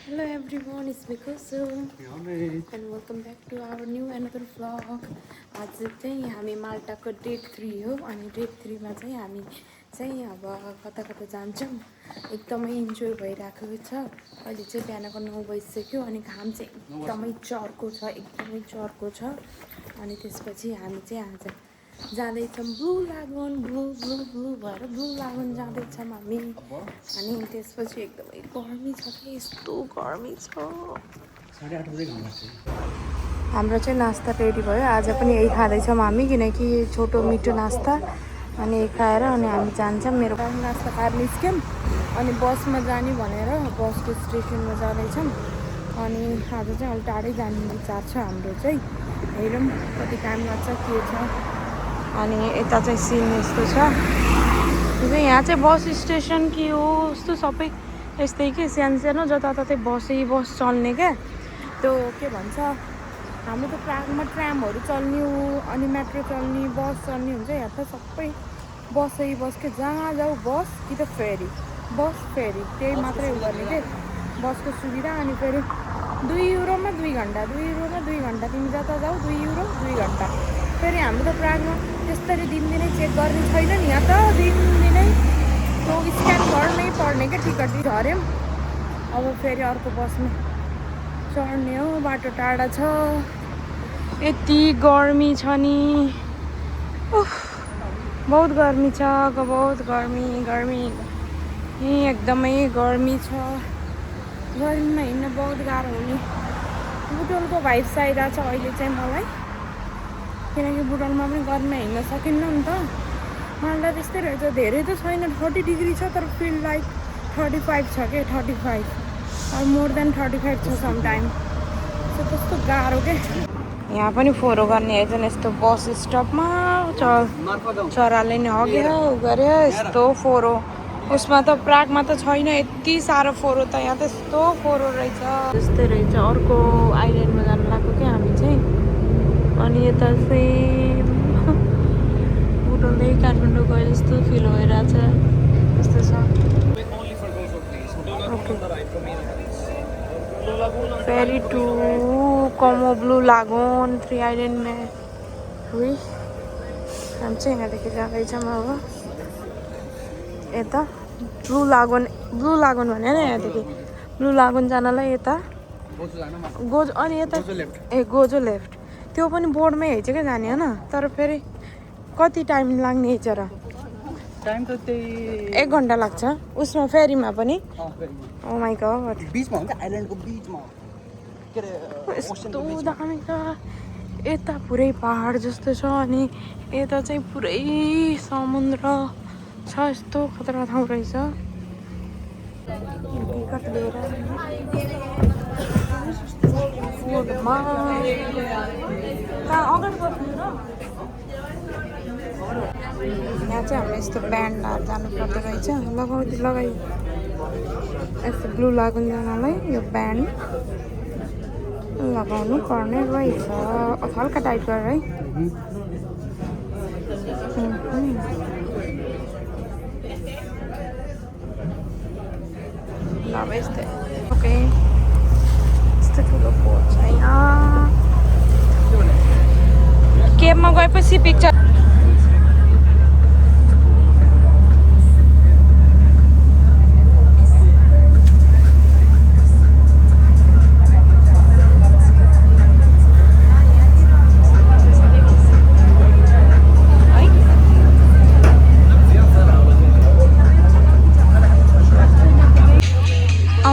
Hello everyone, it's me Kusu and welcome back to our new another vlog. आज चाहिँ हामी माल्टाको day 3 हो अनि डे 3 मा चाहिँ हामी चाहिँ अब कता कता जान्छौँ। एकदमै इन्जोय भइरहेको छ। अहिले चाहिँ बिहानको 9 बजिसक्यो अनि घाम चाहिँ एकदमै चर्को छ अनि त्यसपछि हामी चाहिँ आज जाँदैछौँ ब्लू लागुन ब्लू भएर ब्लू लागुन जाँदैछौँ हामी अनि त्यसपछि एकदमै गर्मी छ कि यस्तो गर्मी छ। 8:30 बजे घाम लाग्छ। हाम्रो चाहिँ नास्ता रेडी भयो। आज पनि यही खाँदैछौँ हामी किनकि छोटो मिठो नास्ता अनि यही खाएर अनि हामी जान्छौँ। मेरो नास्ता खाएर निस्क्यौँ अनि बसमा जाने भनेर बसको स्टेसनमा जाँदैछौँ अनि आज चाहिँ अलिक टाढै जाने विचार छ हाम्रो चाहिँ। हेरौँ कति टाइम लाग्छ के छ। अनि यता चाहिँ सिन यस्तो छ। यहाँ चाहिँ बस स्टेसन के हो यस्तो सबै यस्तै के सानो जताततै बस चल्ने क्या। त्यो के भन्छ हाम्रो त प्रागमा ट्रामहरू चल्ने हो अनि मेट्रो चल्ने बस चल्ने हुन्छ। यहाँ त सबै बस के जहाँ जाऊ बस कि त फेरी बस फेरी त्यही मात्रै हो गर्ने के बसको सुविधा। अनि फेरि 2 युरोमा 2 घन्टा 2 युरोमा 2 घन्टा तिमी जता जाऊ 2 युरो 2 घन्टा। फेरि हाम्रो त प्रागमा त्यसरी दिनदिनै चेक गर्ने छैन नि। यहाँ त दिनदिनै त्यो स्क्यान गर्नै पर्ने क्या टिकट झऱ्यौँ। अब फेरि अर्को बसमा चढ्ने हो। बाटो टाढा छ यति गर्मी छ नि बहुत गर्मी छ बहुत गर्मी एकदमै गर्मी छ। गर्मीमा हिँड्न बहुत गाह्रो हुने। बुटोलको भाइब्स आइरहेको छ अहिले चाहिँ मलाई किनकि बुटोलमा पनि गर्मीमा हिँड्न सकिन्न नि त। मालदा त्यस्तै रहेछ धेरै त छैन 30 डिग्री छ तर फिल लाइक 35 छ के 35 और मोर देन 35 छ समटाइम। कस्तो गाह्रो के। यहाँ पनि फोरो गर्ने एकजना यस्तो बस स्टपमा चराले नि हग्यो गऱ्यो यस्तो फोरो। उसमा त प्रागमा त छैन यति साह्रो फोरो त यहाँ त यस्तो फोरो रहेछ जस्तै रहेछ। अर्को आइल्यान्डमा जानु लाग्यो क्या हामी चाहिँ। अनि यता चाहिँ बुटोलदेखि काठमाडौँ गए जस्तो फिल भइरहेछ यस्तो छ। फेरी टू कमो ब्लू लागुन 3 आइल्यान्ड में हुई। हम चाहिँ यहाँदेखि जाँदैछौँ अब यता ब्लू लागुन भने नि यहाँदेखि ब्लू लागुन जानलाई यता गोजो अनि यता गोजो लेफ्ट त्यो पनि बोर्डमै हेर्छ क्या जाने होइन। तर फेरि कति टाइम लाग्ने हेर्छ र टाइम त त्यही 1 घन्टा लाग्छ उसमा फेरीमा पनि। ओ माइ गॉड बीचमा हुन्छ आइल्यान्डको बीचमा के रे यस्तो दामी छ। यता पुरै पहाड जस्तो छ अनि यता चाहिँ पुरै समुद्र छ। यस्तो खतरा ठाउँ रहेछ। टिकट लिएर फुडमा अगाडि बस्नु र यहाँ चाहिँ हाम्रो यस्तो ब्यान्ड लाएर जानु पर्दो रहेछ। लगाइ यस्तो ब्लू लागुन जानलाई यो ब्यान्ड लगाउनु पर्ने रहेछ। हल्का टाइट गरेर है। ल यस्तै ओके यस्तो ठुलो पोट छ यहाँ। केबमा गएपछि picture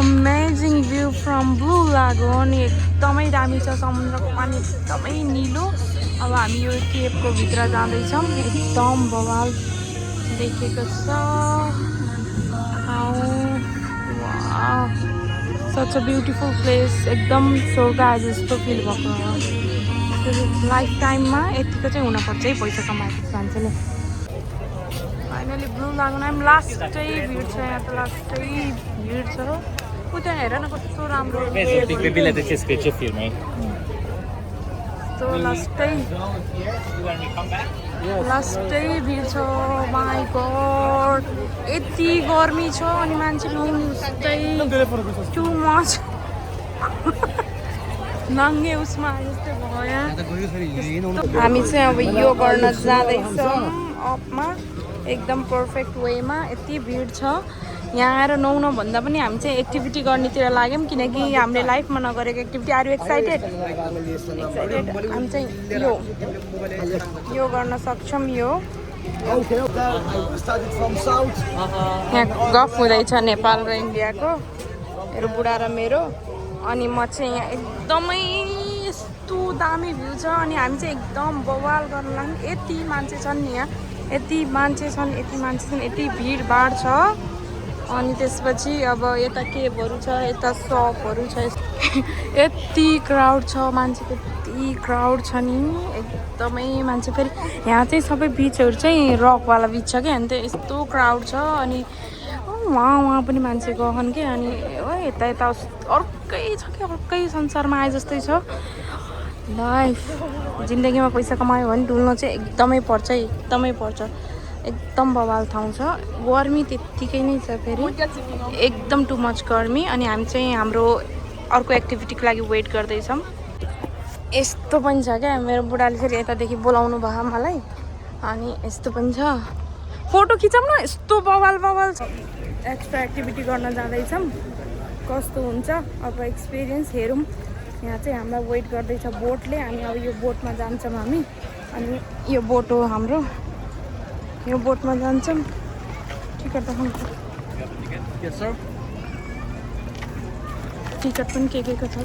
amazing view from blue लागुन। एकदमै दामी छ समुद्रको पानी एकदमै निलो। अब हामी यो केबको भित्र जाँदैछौँ। एकदम बवाल देखेको छ। सच अ ब्युटिफुल प्लेस एकदम स्वर्ग जस्तो फिल भएको हो। लाइफ टाइममा यतिको चाहिँ हुनपर्छ है पैसा कमाएको मान्छेले। फाइनली ब्लू लागुन आइम लास्टै भिड छ यहाँ त लास्टै भिड छ। उता हेर न कस्तो राम्रो So लास्टै भिड छ माई गॉड यति गर्मी छ अनि मान्छे टु मच नाङ्गे उसमा जस्तै भयो यहाँ त गयो फेरि यहीँ नहुनु हामी चाहिँ अब यो गर्न जाँदैछौँ अपमा एकदम पर्फेक्ट वेमा यति भिड छ यहाँ आएर नुहाउन भन्दा पनि हामी चाहिँ एक्टिभिटी गर्नेतिर लाग्यौँ किनकि हामीले लाइफमा नगरेको एक्टिभिटी आर यु एक्साइटेड हामी चाहिँ यो गर्न सक्छौँ यो यहाँ गफ हुँदैछ नेपाल र इन्डियाको मेरो बुढा र मेरो अनि म चाहिँ यहाँ एकदमै यस्तो दामी भ्यू छ अनि हामी चाहिँ एकदम बवाल गर्न लाग्यौँ यति मान्छे छन् नि यहाँ यति मान्छे छन् यति भिडभाड छ अनि त्यसपछि अब यता केबहरू छ यता सपहरू छ यति क्राउड छ मान्छेको यति क्राउड छ नि एकदमै मान्छे फेरि यहाँ चाहिँ सबै बिचहरू चाहिँ रकवाला बिच छ क्या अनि त यस्तो क्राउड छ अनि वहाँ पनि मान्छे गहन के अनि यता अर्कै छ क्या अर्कै संसारमा आए जस्तै छ लाइफ जिन्दगीमा पैसा कमायो भने डुल्न चाहिँ एकदमै पर्छ एकदम बवाल ठाउँ छ गर्मी त्यत्तिकै नै छ फेरि एकदम टु मच गर्मी अनि हामी चाहिँ हाम्रो अर्को एक्टिभिटीको लागि वेट गर्दैछौँ यस्तो पनि छ क्या मेरो बुढाले फेरि यतादेखि बोलाउनु भयो मलाई अनि यस्तो पनि छ फोटो खिचौँ न यस्तो बवाल छ एक्स्ट्रा एक्टिभिटी गर्न जाँदैछौँ कस्तो हुन्छ अब एक्सपिरियन्स हेरौँ यहाँ चाहिँ हामीलाई वेट गर्दैछ बोटले अनि अब यो बोटमा जान्छौँ हामी अनि यो बोट हो हाम्रो यो बोटमा जान्छौँ टिकट देखाउनु टिकट पनि के को छ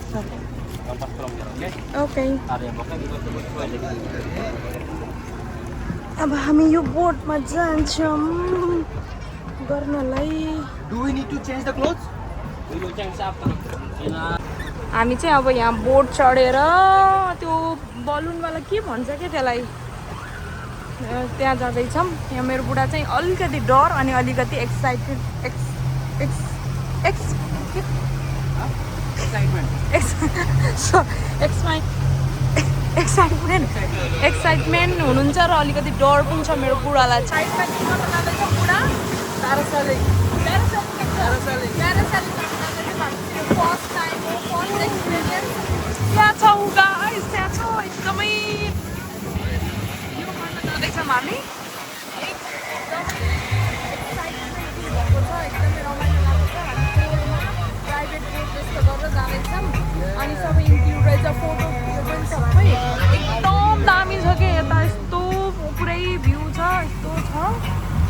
ओके अब हामी यो बोटमा जान्छौँ गर्नलाई हामी चाहिँ अब यहाँ बोट चढेर त्यो बलुनवाला के भन्छ क्या त्यसलाई त्यहाँ जाँदैछौँ यहाँ मेरो बुढा चाहिँ अलिकति डर अनि अलिकति एक्साइटेड एक्साइटमेन्ट हुनुहुन्छ र अलिकति डर पनि छ मेरो बुढालाई साइडमा के गर्न जाँदैछ बुढा फर्स्ट टाइम हो फर्स्ट एक्सपिरियन्स त्यहाँ छ गाइस त्यहाँ छ एकदमै यो गर्न जाँदैछौँ हामी एकदमै रमाइलो लाग्छ हामी ट्रेनमा प्राइभेट बोट जस्तो गरेर जाँदैछौँ अनि सबै इन्क्लुड रहेछ फोटो पनि सबै एकदम दामी छ कि यता यस्तो पुरै भ्यू छ यस्तो छ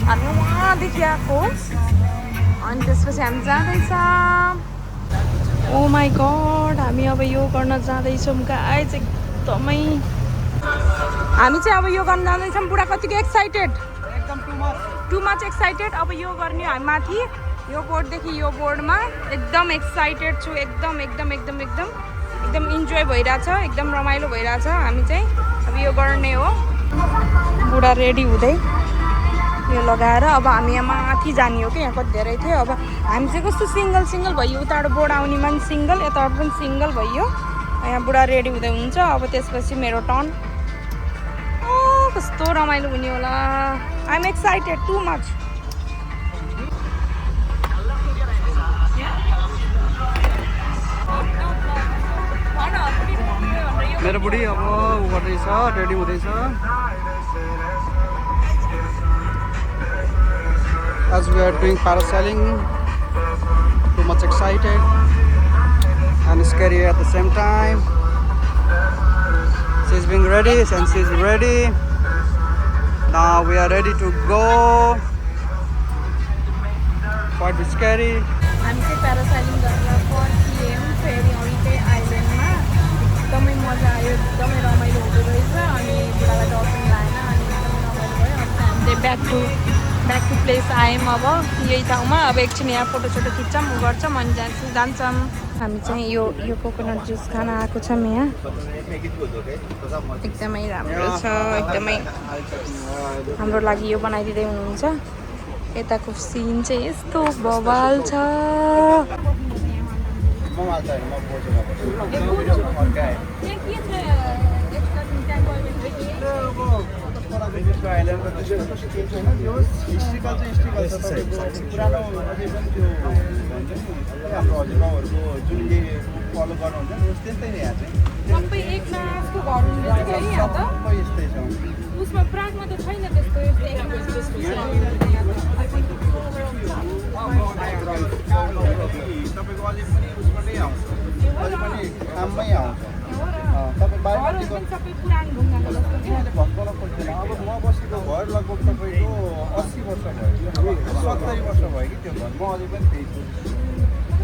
हामी वहाँदेखि आएको अनि त्यसपछि हामी जाँदैछौँ ओ माई गड हामी अब यो गर्न जाँदैछौँ गाइस एकदमै हामी चाहिँ अब यो गर्न जाँदैछौँ बुढा कतिको एक्साइटेड एकदम टु मच एक्साइटेड अब यो गर्ने हामी माथि यो बोर्डदेखि यो बोर्डमा एकदम एक्साइटेड छु एकदम इन्जोय भइरहेछ एकदम रमाइलो भइरहेछ हामी चाहिँ अब यो गर्ने हो बुढा रेडी हुँदै यो लगाएर अब हामी यहाँ माथि जाने हो कि यहाँ कति धेरै थियो अब हामी चाहिँ कस्तो सिङ्गल भयो उताबाट बोर्ड आउने मान्छे सिङ्गल यताबाट पनि सिङ्गल भयो यहाँ बुढा रेडी हुँदै हुन्छ अब त्यसपछि मेरो टर्न कस्तो रमाइलो हुने होला I am excited too much मेरो बुढी अब उ गर्दैछ रेडी हुँदैछ as we are doing parasailing, too much excited and scary at the same time. She's being ready and she's ready. Now we are ready to go. Quite scary. हामी चाहिँ प्यारासाइलिङ गरेर फर्कियौँ फेरि अहिलेकै आइल्यान्डमा एकदमै मजा आयो एकदमै रमाइलो हुँदो रहेछ अनि बुढालाई डर पनि लागेन अनि एकदमै रमाइलो भयो अनि हामी चाहिँ ब्याक टु प्लेस आयौँ अब यही ठाउँमा अब एकछिन यहाँ फोटोसोटो खिच्छौँ गर्छौँ अनि जान्छौँ हामी चाहिँ यो कोकोनट जुस खान आएको छौँ यहाँ एकदमै राम्रो छ एकदमै हाम्रो लागि यो बनाइदिँदै हुनुहुन्छ यताको सिन चाहिँ यस्तो बवाल छ हाम्रो हजुरबाउहरूको जुन फलो गर्नुहुन्छ नि त्यस्तै नै यहाँ चाहिँ सबै एक नासको घर हुँदो रहेछ है यहाँ त सबै यस्तै छ उसमा प्रागमा त छैन त्यस्तो यस्तो एक नास तपाईँको अझै पनि उसबाटै आउँछ अझै पनि काममै आउँछ तपाईँ बाहिरतिको सबै पुरानो ढुङ्गाको जस्तो क्या किनले भत्काउन खोज्दैन अब म बसेको घर लगभग तपाईँको 80 वर्ष भयो 70 वर्ष भयो कि त्यो घर म अझै पनि त्यही छु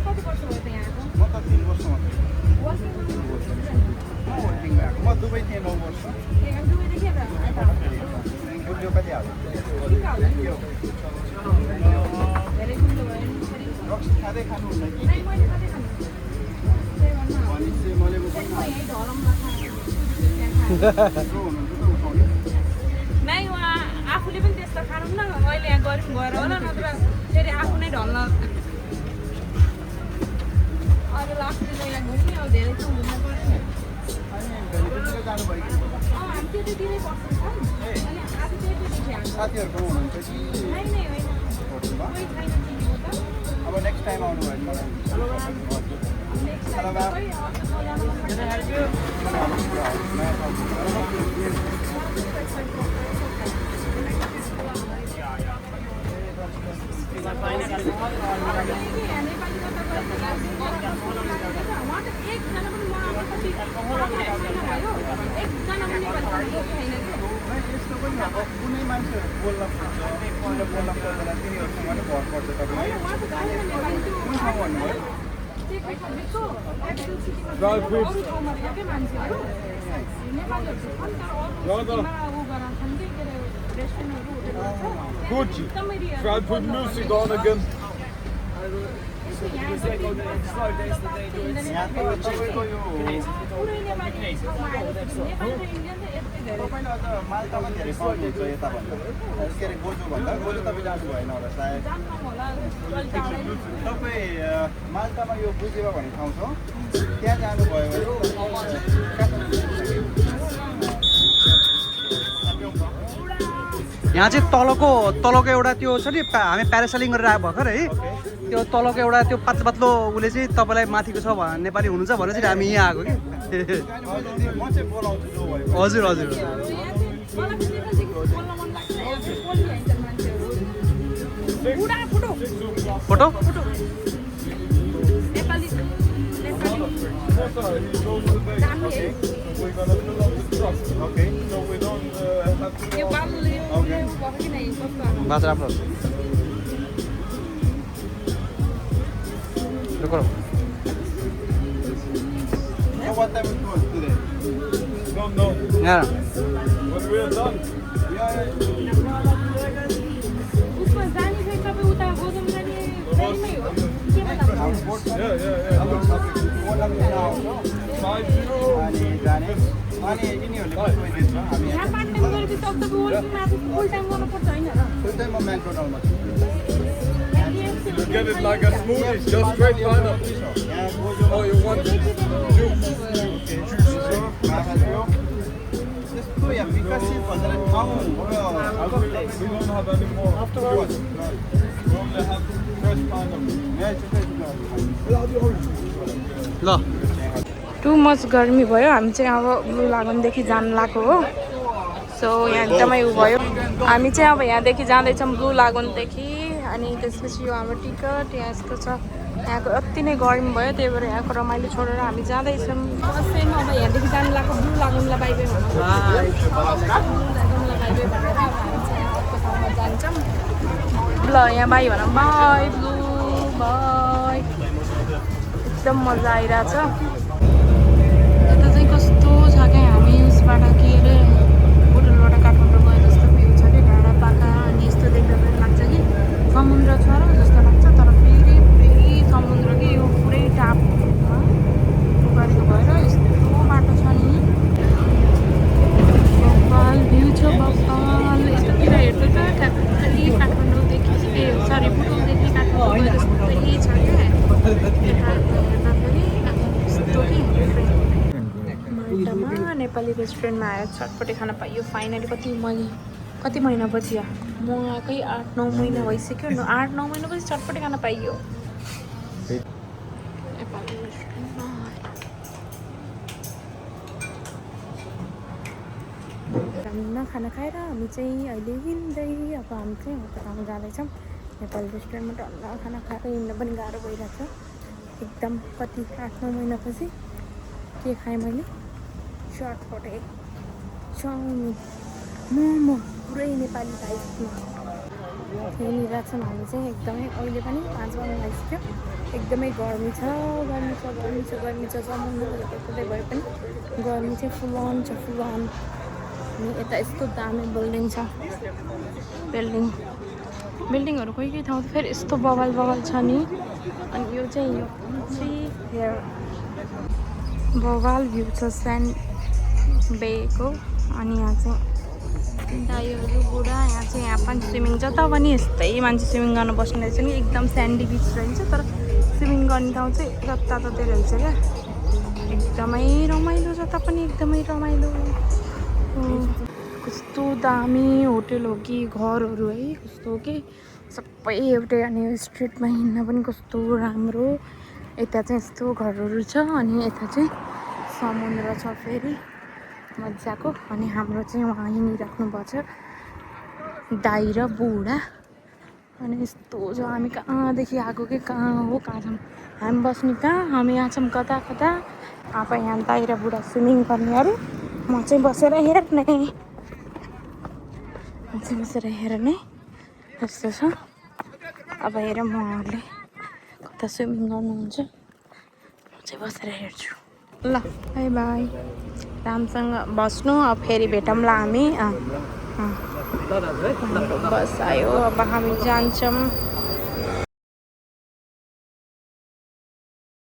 कति वर्ष भयो त यहाँको म त 3 वर्ष मात्रै वर्किङमा म वर्किङमा आएको म दुबई थिएँ 9 वर्ष दुबईदेखि यता गुलियो कति हाल्यो धेरै गुन्डो भयो नि फेरि रक्सी खाँदै खानुहुन्छ कि नै मैले कतै खानु त्यही भन्न भनेपछि मैले म यहीँ धरममा खान्छु हुनुहुन्छ त उठाउने नै उहाँ आफूले पनि त्यस्तो खानु न अहिले यहाँ गऱ्यौँ गएर होला नत्र फेरि आफू नै ढल्न अरू आफूले त यहाँ घुम्ने अब धेरै ठाउँ घुम्नु पऱ्यो नि बेनिफिटले जानुभयो कि हामी त्यतितिरै बस्छौँ अनि आज त्यतिदेखि हाम्रो साथीहरूको हुनुहुन्छ कि नै नै होइन होटलमा कोही छैन चिनेको त अब नेक्स्ट टाइम आउनु भयो भने नेक्स्ट टाइम सबै अर्को ठाउँ यस्तो पनि अब कुनै मान्छेहरू बोल्न खोज्छ बोल्न खोज्दैन तिनीहरूसँग नै भर पर्छ तपाईँ कुन ठाउँ भन्नुभयो Gucci. Try put music on again. यहाँ तपाईँको यो तपाईँले अझ माल्टामा धेरै पाउनुहुन्छ यताभन्दा के अरे गोजुभन्दा गोजु तपाईँ जानु भएन होला सायद तपाईँ माल्टामा यो बुझेवा भन्ने ठाउँ छ त्यहाँ जानुभयो भने यहाँ चाहिँ तलको एउटा त्यो छ नि हामी प्यारासेलिङ गरेर आएको भर्खर है त्यो तलको एउटा त्यो पातलो पातलो उसले चाहिँ तपाईँलाई माथिको छ नेपाली हुनुहुन्छ भनेर चाहिँ हामी यहाँ आएको कि हजुर हजुर फोटो बात राम्रो Don't know. Yeah. When we're done. उसमा जाने फेरि तपाईँ उता गोदम जाने गाडीमै हो के भन्दा यहाँ पार्ट टाइम गरेपछि अब तपाईँ वर्किङमा फुल टाइम गर्नुपर्छ होइन र Get it like a smoothie, just straight pineapple. Oh, you want juice? We don't have any more juice. We only have fresh pineapple. ल टु मच गर्मी भयो हामी चाहिँ अब ब्लू लागनदेखि जान लागेको हो सो यहाँ एकदमै उ भयो हामी चाहिँ अब यहाँदेखि जाँदैछौँ ब्लू लागनदेखि अनि त्यसपछि यो हाम्रो टिकट यहाँ यस्तो छ यहाँको अति नै गर्मी भयो त्यही भएर यहाँको रमाइलो छोडेर हामी जाँदैछौँ सेम अब यहाँदेखि जानु लाग्यो ब्लू लागनलाई बाई बाई भन्नु जान्छौँ ल यहाँ बाई भनौँ बाई ब्लू बाई एकदम मजा आइरहेछ यता चाहिँ कस्तो छ क्या हामी उसबाट के अरे होटलबाट काठमाडौँ गए जस्तो भ्यू छ कि डाँडा पाका अनि यस्तो देख्दा पनि लाग्छ कि समुद्र छ र जस्तो लाग्छ तर फेरि पुरै समुद्र कि यो पुरै टापमा उगाडेको भएर यस्तो बाटो छ नि बब्बाल भ्यू छ बब्बाल यस्तोतिर हेर्दा त खालि काठमाडौँदेखि ए सरी बुटोलदेखि काठमाडौँ गए जस्तै छ क्या माल्टामा नेपाली रेस्टुरेन्टमा आएर चटपटे खाना पाइयो फाइनली कति महिनापछि म आएकै 8-9 महिना भइसक्यो 8-9 महिनापछि चटपटे खाना पाइयो नेपाली रेस्टुरेन्टमा टन्न खाना खाएर हामी चाहिँ अहिले हिँड्दै अब हामी चाहिँ होटलमा जाँदैछौँ। नेपाली रेस्टुरेन्टमा टन्न खाना खाएर हिँड्न पनि गाह्रो भइरहेको छ एकदम। कति 8-9 महिनापछि के खाएँ मैले, चटपटे चाउमिन मोमो पुरै नेपाली टाइपमा खेलिरहेको छौँ हामी चाहिँ एकदमै। अहिले पनि 5 बज्न लागिसक्यो, एकदमै गर्मी छ गर्मी छ गर्मी छ गर्मी छ। समुद्र यताउतै भए पनि गर्मी चाहिँ फुल अन छ फुल अन। अनि यता यस्तो दामी बिल्डिङ छ, बिल्डिङहरू कोही ठाउँ फेरि यस्तो बवाल छ नि। अनि यो चाहिँ हेयर बवाल भ्यू छ स्यान्ड बेको। अनि यहाँ चाहिँ दाइहरू बुढा, यहाँ पनि स्विमिङ, जता पनि यस्तै मान्छे स्विमिङ गर्न बस्ने रहेछ नि। एकदम स्यान्डी बिच रहेछ तर स्विमिङ गर्ने ठाउँ चाहिँ जताततै रहेछ क्या। एकदमै रमाइलो, जता पनि एकदमै रमाइलो। कस्तो दामी होटल हो कि घरहरू है, कस्तो के सबै एउटै। अनि स्ट्रिटमा हिँड्न पनि कस्तो राम्रो। यता चाहिँ यस्तो घरहरू छ अनि यता चाहिँ समुद्र छ फेरि मजाको। अनि हाम्रो चाहिँ उहाँ हिँडिराख्नु भएको छ दाइ र बुढा। अनि यस्तो छ, हामी कहाँदेखि आएको कि कहाँ हो, कहाँ छौँ हामी बस्ने, कहाँ हामी यहाँ छौँ कता कता। अब यहाँ दाइ र बुढा स्विमिङ गर्नेहरू, म चाहिँ बसेर हेर्ने यस्तो छ। अब हेरौँ उहाँहरूले कता स्विमिङ गर्नुहुन्छ, म चाहिँ बसेर हेर्छु। ल बाई बाई, रामसँग बस्नु, अब फेरि भेटौँला हामी। बस आयो, अब हामी जान्छौँ।